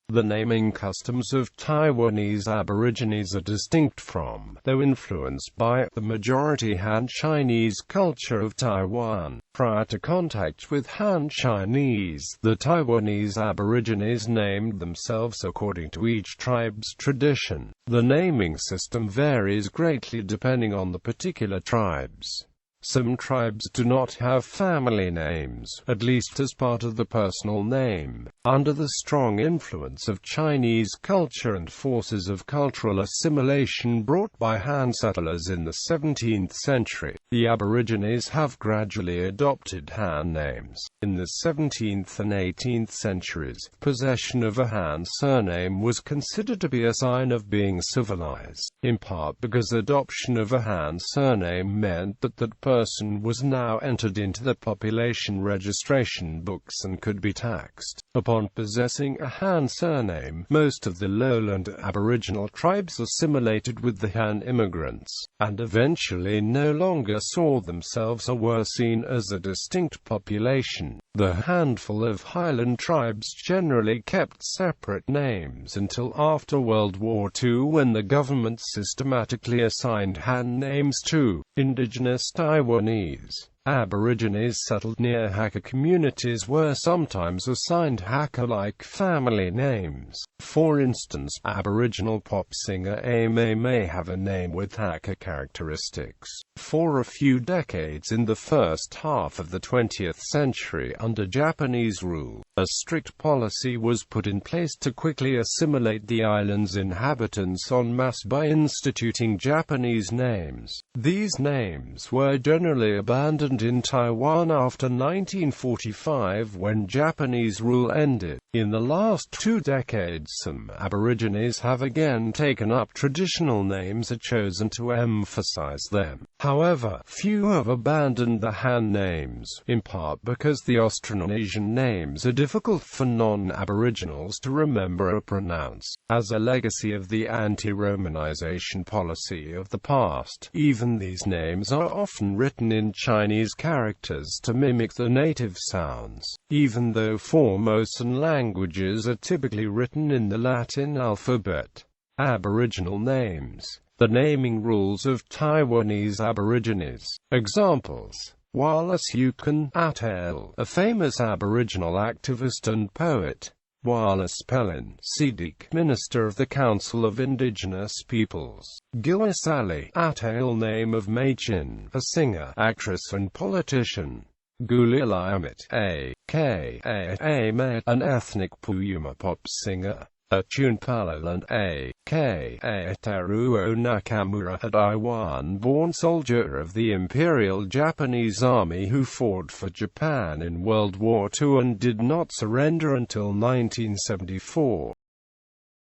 The naming customs of Taiwanese Aborigines are distinct from, though influenced by, the majority Han Chinese culture of Taiwan. Prior to contact with Han Chinese, the Taiwanese Aborigines named themselves according to each tribe's tradition. The naming system varies greatly depending on the particular tribes. Some tribes do not have family names, at least as part of the personal name. Under the strong influence of Chinese culture and forces of cultural assimilation brought by Han settlers in the 17th century, the Aborigines have gradually adopted Han names. In the 17th and 18th centuries, possession of a Han surname was considered to be a sign of being civilized, in part because adoption of a Han surname meant that that person was now entered into the population registration books and could be taxed. Upon possessing a Han surname, most of the lowland Aboriginal tribes assimilated with the Han immigrants, and eventually no longer saw themselves or were seen as a distinct population. The handful of highland tribes generally kept separate names until after World War II, when the government systematically assigned Han names to indigenous Taiwanese. Aborigines settled near Hakka communities were sometimes assigned Hakka-like family names. For instance, Aboriginal pop singer Amy may have a name with Hakka characteristics. For a few decades in the first half of the 20th century, under Japanese rule, a strict policy was put in place to quickly assimilate the island's inhabitants en masse by instituting Japanese names. These names were generally abandoned in Taiwan after 1945, when Japanese rule ended. In the last 2 decades, some Aborigines have again taken up traditional names or chosen to emphasize them. However, few have abandoned the Han names, in part because the Austronesian names are difficult for non-Aboriginals to remember or pronounce. As a legacy of the anti-Romanization policy of the past, even these names are often written in Chinese characters to mimic the native sounds, even though Formosan languages are typically written in the Latin alphabet. Aboriginal names. The naming rules of Taiwanese Aborigines. Examples: Wallace Yukon Atayal, a famous Aboriginal activist and poet. Wallace Pellin, Siddiq, Minister of the Council of Indigenous Peoples. Gillis Ali Atayal, name of Machin, a singer, actress and politician. Gulil Amit, a.k.a. Met, an ethnic Puyuma pop singer. Atune Palaland, a.k.a. Teruo Nakamura, a Taiwan-born soldier of the Imperial Japanese Army who fought for Japan in World War II and did not surrender until 1974.